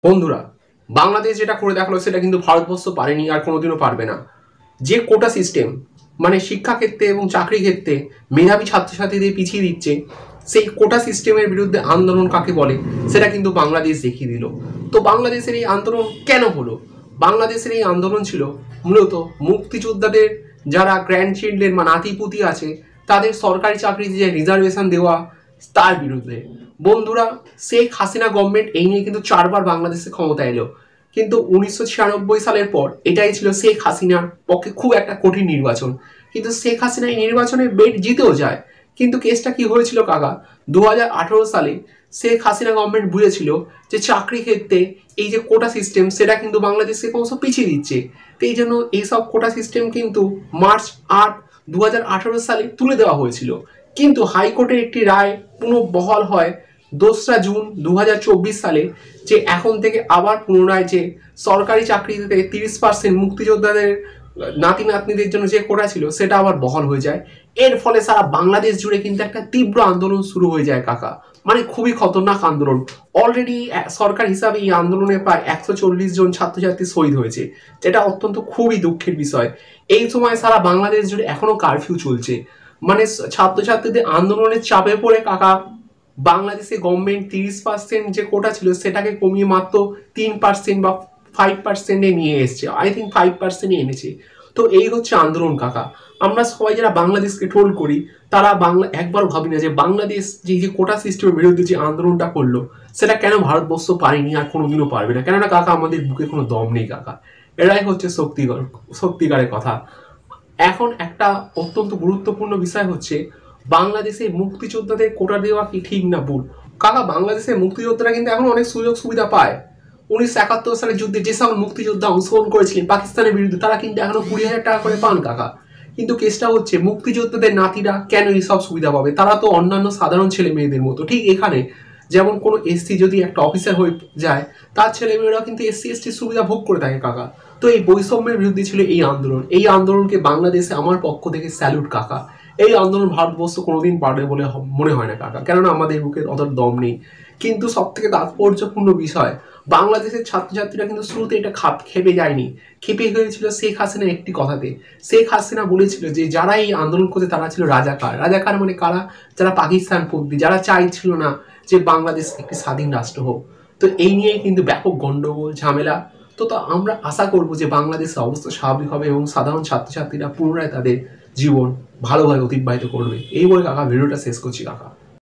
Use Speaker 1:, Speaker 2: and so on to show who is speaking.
Speaker 1: বন্ধুরা, বাংলাদেশ যেটা করে দেখালো সেটা কিন্তু ভারতবর্ষ পারেনি আর কোনোদিনও পারবে না। যে কোটা সিস্টেম মানে শিক্ষাক্ষেত্রে এবং চাকরি ক্ষেত্রে মেধাবী ছাত্রছাত্রীদের পিছিয়ে দিচ্ছে, সেই কোটা সিস্টেমের বিরুদ্ধে আন্দোলন কাকে বলে সেটা কিন্তু বাংলাদেশ দেখিয়ে দিল। তো বাংলাদেশের এই আন্দোলন কেন হলো? বাংলাদেশের এই আন্দোলন ছিল মূলত মুক্তিযোদ্ধাদের যারা গ্র্যান্ড চিল্ড্রেন বা নাতিপুতি আছে তাদের সরকারি চাকরিতে যে রিজার্ভেশন দেওয়া তার বিরুদ্ধে। বন্ধুরা, শেখ হাসিনা গভর্নমেন্ট এই নিয়ে কিন্তু 4বার বাংলাদেশে ক্ষমতা এলো, কিন্তু 1996 সালের পর এটাই ছিল শেখ হাসিনার পক্ষে খুব একটা কঠিন নির্বাচন। কিন্তু শেখ হাসিনা এই নির্বাচনে বেট জিতেও যায়। কিন্তু কেসটা কি হয়েছিল কাকা, 2018 সালে শেখ হাসিনা গভর্নমেন্ট বুঝেছিল যে চাকরি ক্ষেত্রে এই যে কোটা সিস্টেম সেটা কিন্তু বাংলাদেশকে ক্রমশ পিছিয়ে দিচ্ছে। তো এই জন্য এইসব কোটা সিস্টেম কিন্তু মার্চ 8, 2018 সালে তুলে দেওয়া হয়েছিল। কিন্তু হাইকোর্টের একটি রায় পুনঃবহাল হয় 2রা জুন 2024 সালে, যে এখন থেকে আবার পুনরায় যে সরকারি চাকরিতে 30% মুক্তিযোদ্ধাদের নাতি নাতনিদের জন্য যে কোটা ছিল সেটা আবার বহাল হয়ে যায়। এর ফলে সারা বাংলাদেশ জুড়ে কিন্তু একটা তীব্র আন্দোলন শুরু হয়ে যায় কাকা, মানে খুবই খতরনাক আন্দোলন। অলরেডি সরকার হিসাবে এই আন্দোলনে প্রায় 140 জন ছাত্রছাত্রী শহীদ হয়েছে, যেটা অত্যন্ত খুবই দুঃখের বিষয়। এই সময় সারা বাংলাদেশ জুড়ে এখনো কারফিউ চলছে, মানে ছাত্রছাত্রীদের আন্দোলনের চাপে পড়ে কাকা বাংলাদেশে গভর্নমেন্ট 30% যে কোটা ছিল সেটাকে কমিয়ে মাত্র 3% বা 5%-এ নিয়ে এসছে। আই থিঙ্ক 5%-ই এনেছে। তো এই হচ্ছে আন্দোলন কাকা। আমরা সবাই যারা বাংলাদেশকে ট্রোল করি তারা একবার ভাবি না যে বাংলাদেশ যে কোটা সিস্টেমের বিরুদ্ধে যে আন্দোলনটা করলো সেটা কেন ভারতবর্ষ পারেনি আর কোনোদিনও পারবে না। কেননা কাকা আমাদের বুকে কোনো দম নেই কাকা। এরাই হচ্ছে সত্যিকারের কথা। এখন একটা অত্যন্ত গুরুত্বপূর্ণ বিষয় হচ্ছে বাংলাদেশে মুক্তিযোদ্ধাদের কোটা দেওয়া কি ঠিক না ভুল? কাকা, বাংলাদেশের মুক্তিযোদ্ধারা কিন্তু এখন অনেক সুযোগ সুবিধা পায়। 1971 সালের যুদ্ধে যে সকল মুক্তিযোদ্ধা অংশগ্রহণ করেছিলেন পাকিস্তানের বিরুদ্ধে তারা কিন্তু এখনো 20,000 টাকা করে পান কাকা। কিন্তু কেসটা হচ্ছে মুক্তিযোদ্ধাদের নাতিরা কেন এইসব সুবিধা পাবে? তারা তো অন্যান্য সাধারণ ছেলে মেয়েদের মতো। ঠিক এখানে যেমন কোনো এসসি যদি একটা অফিসার হয়ে যায় তার ছেলে মেয়েরা কিন্তু এসসি/এসটি সুবিধা ভোগ করে থাকে কাকা। তো এই বৈষম্যের বিরুদ্ধে ছিল এই আন্দোলন। এই আন্দোলনকে বাংলাদেশে আমার পক্ষ থেকে স্যালুট কাকা। এই আন্দোলন ভারতবর্ষ কোনোদিন পারবে বলে মনে হয় না কাকা, কেননা আমাদের বুকে অত দম নেই। কিন্তু সব থেকে তাৎপর্যপূর্ণ বিষয়, বাংলাদেশের ছাত্রছাত্রীরা কিন্তু শুরুতে এটা খেপে যায়নি। খেপে হয়েছিল শেখ হাসিনার একটি কথাতে। শেখ হাসিনা বলেছিল যে যারা এই আন্দোলন করছে তারা ছিল রাজাকার। রাজাকার মানে কারা? যারা পাকিস্তানপন্থী, যারা চাইছিল না যে বাংলাদেশ একটি স্বাধীন রাষ্ট্র হোক। তো এই নিয়ে কিন্তু ব্যাপক গন্ডগোল ঝামেলা। তো আমরা আশা করব যে বাংলাদেশের অবস্থা স্বাভাবিক হবে এবং সাধারণ ছাত্রছাত্রীরা পুনরায় তাদের জীবন ভালোভাবে অতিবাহিত করবে। এই বলে কাকা ভিডিওটা শেষ করছি কাকা।